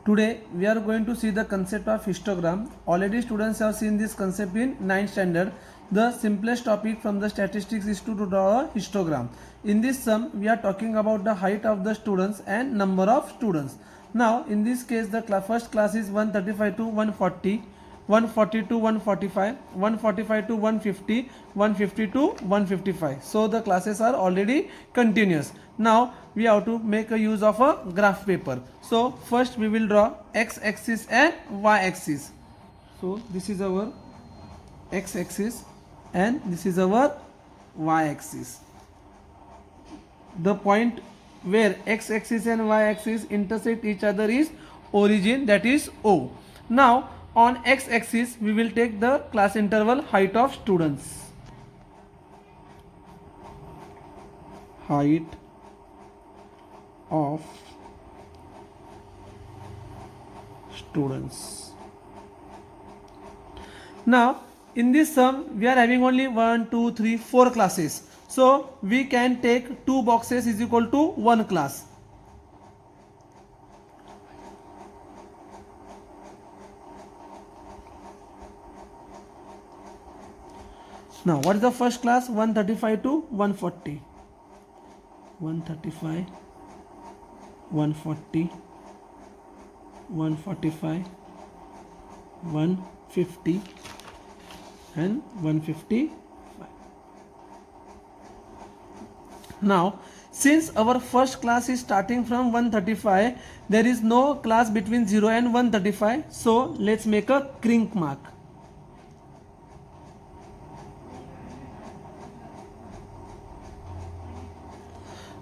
Today we are going to see the concept of histogram. Already students have seen this concept in 9th standard. The simplest topic from the statistics is to draw a histogram. In this sum we are talking about the height of the students and number of students. Now in this case the first class is 135 to 140. 140 to 145, 145 to 150, 150 to 155. So the classes are already continuous. Now we have to make a use of a graph paper. So first we will draw x-axis and y-axis. So this is our x-axis and this is our y-axis. The point where x-axis and y-axis intersect each other is origin, that is O. Now on x-axis we will take the class interval height of students. Height of students. Now in this sum we are having only 1, 2, 3, 4 classes. So we can take 2 boxes is equal to 1 class. Now what is the first class? 135 to 140. 135, 140, 145, 150 and 155. Now since our first class is starting from 135, there is no class between 0 and 135. So let's make a crink mark.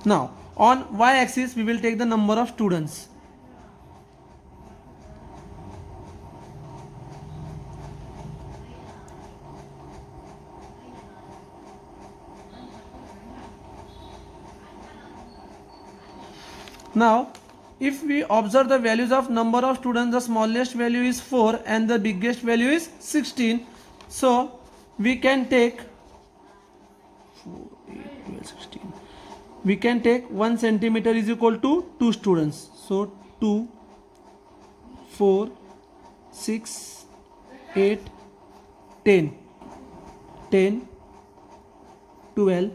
Now on y-axis we will take the number of students. Now if we observe the values of number of students, the smallest value is 4 and the biggest value is 16. So we can take 4, 8, 12, 16. We can take 1 centimeter is equal to 2 students. So 2, 4, 6, 8, 10, 10, 12,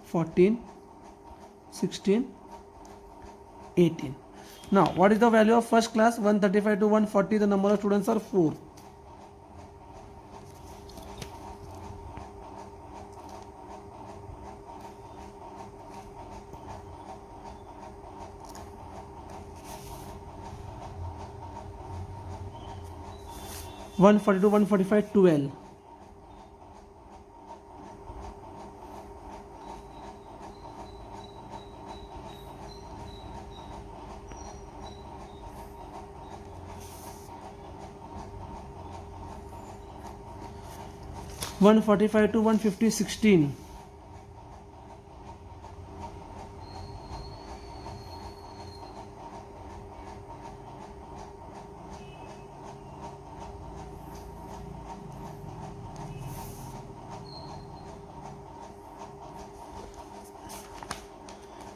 14, 16, 18. Now what is the value of first class? 135 to 140. The number of students are 4. One 42, 145, 12. One 45 to 150, 16.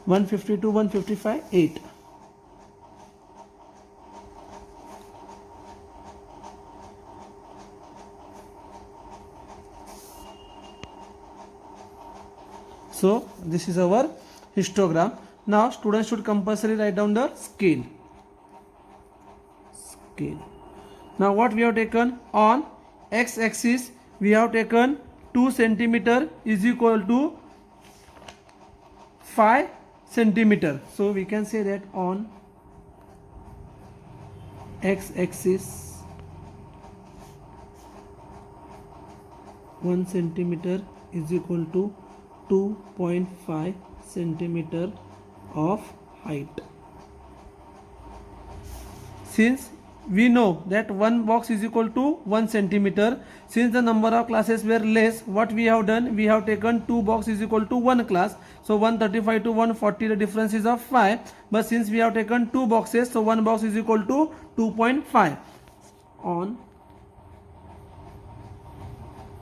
150 to 155, 8. So this is our histogram. Now students should compulsory write down the scale. Now what we have taken? On x-axis we have taken 2 centimeter is equal to 5 centimeter. So we can say that on x-axis 1 centimeter is equal to 2.5 centimeter of height. Since we know that one box is equal to 1 centimeter, since the number of classes were less, what we have done, we have taken 2 boxes is equal to 1 class. So 135 to 140, the difference is of 5, but since we have taken 2 boxes, so 1 box is equal to 2.5. On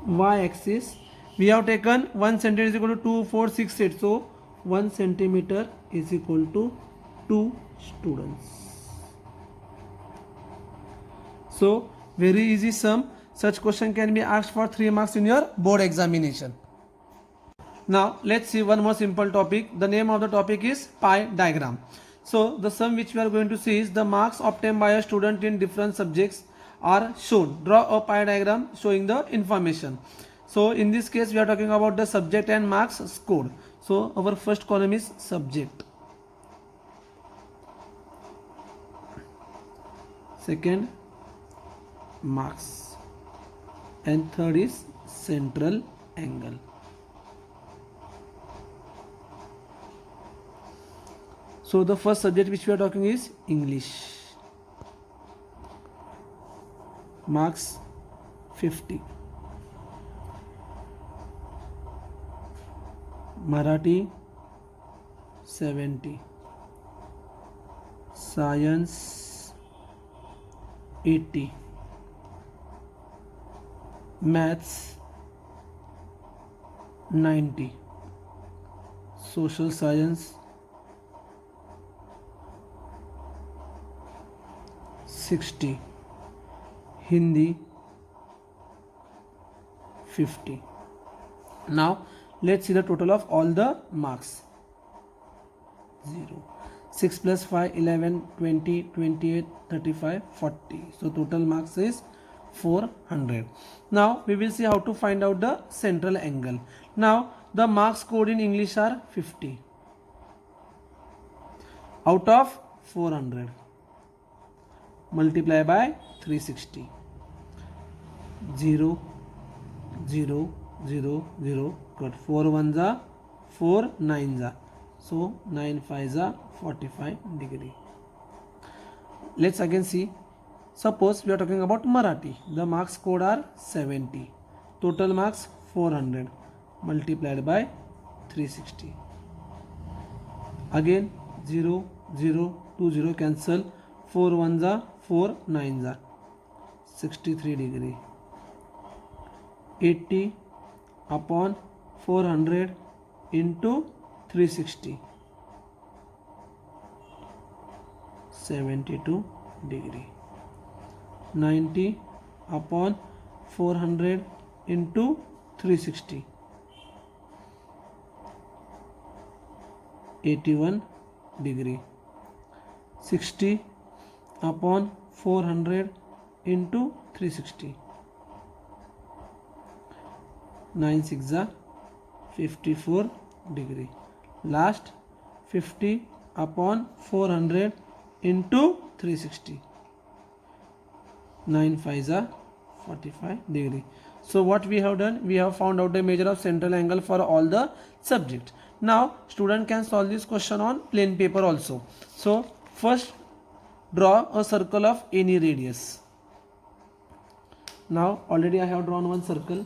y-axis we have taken 1 centimeter is equal to 2, 4, 6, 8. So 1 centimeter is equal to 2 students. So very easy sum. Such question can be asked for 3 marks in your board examination. Now let's see one more simple topic. The name of the topic is pie diagram. So the sum which we are going to see is the marks obtained by a student in different subjects are shown. Draw a pie diagram showing the information. So in this case we are talking about the subject and marks scored. So our first column is subject, second marks, and third is central angle. So the first subject which we are talking is English. Marks 50. Marathi 70. Science 80. Maths 90. Social science 60. Hindi 50. Now let's see the total of all the marks. 0, 6 plus 5, 11, 20, 28, 35, 40. So total marks is 400. Now we will see how to find out the central angle. Now the marks scored in English are 50 out of 400. Multiply by 360. 0, 0, 0, 0. Got 4 ones are 4 nines are. So 9 5s are 45 degree. Let's again see. Suppose we are talking about Marathi. The marks scored are 70. Total marks 400 multiplied by 360. Again 0, 0, 2, 0 cancel. 4 ones are 4 nines are 63 degree. 80 upon 400 into 360, 72 degree. 90 upon 400 into 360, 81 degree. 60 upon 400 into 360, 9 6 are 54 degree. Last 50 upon 400 into 360, 9 5s are 45 degree. So what we have done, we have found out the measure of central angle for all the subjects. Now student can solve this question on plain paper also. So first draw a circle of any radius. Now already I have drawn one circle.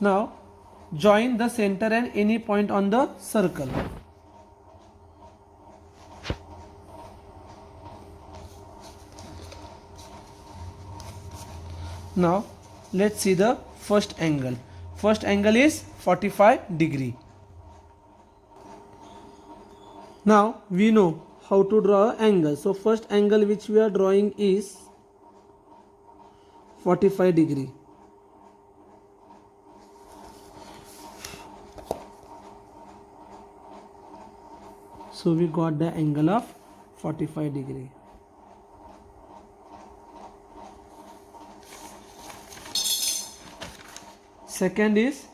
Now join the center and any point on the circle. Now let's see the first angle. First angle is 45 degree. Now we know how to draw an angle. So first angle which we are drawing is 45 degree. So we got the angle of 45 degree. Second is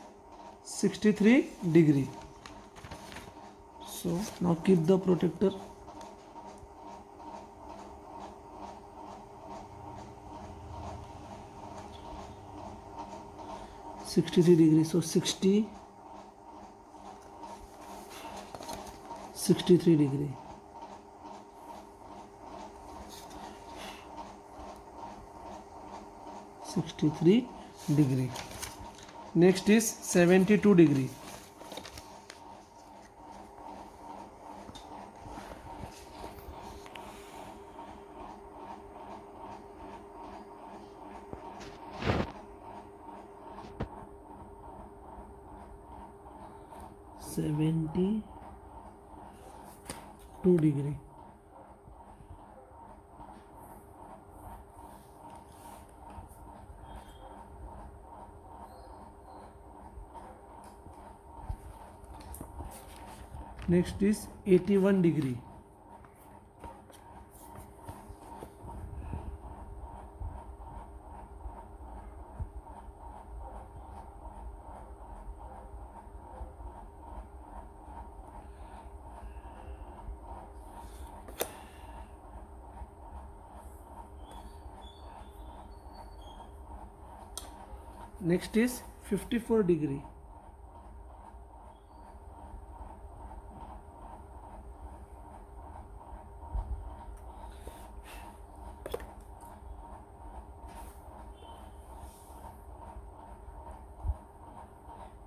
63 degree. So now keep the protector. (63 degrees). So 60, 63 degree. (63 degree). Next is 72 degree. (72 degree). Next is 81 degree. Next is 54 degree.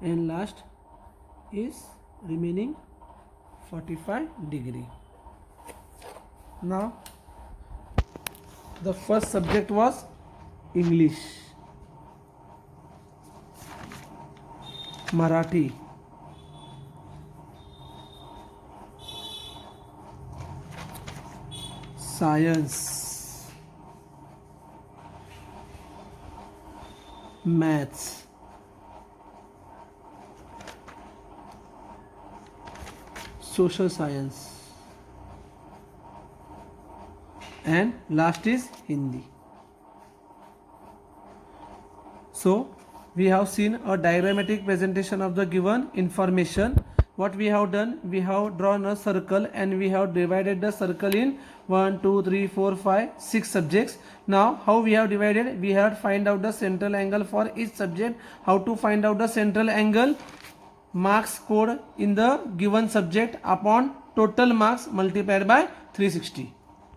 And last is remaining 45 degree. Now the first subject was English, Marathi, science, maths, social science, and last is Hindi. So we have seen a diagrammatic presentation of the given information. What we have done, we have drawn a circle and we have divided the circle in 1, 2, 3, 4, 5, 6 subjects. Now how we have divided, we have to find out the central angle for each subject. How to find out the central angle? Marks scored in the given subject upon total marks multiplied by 360.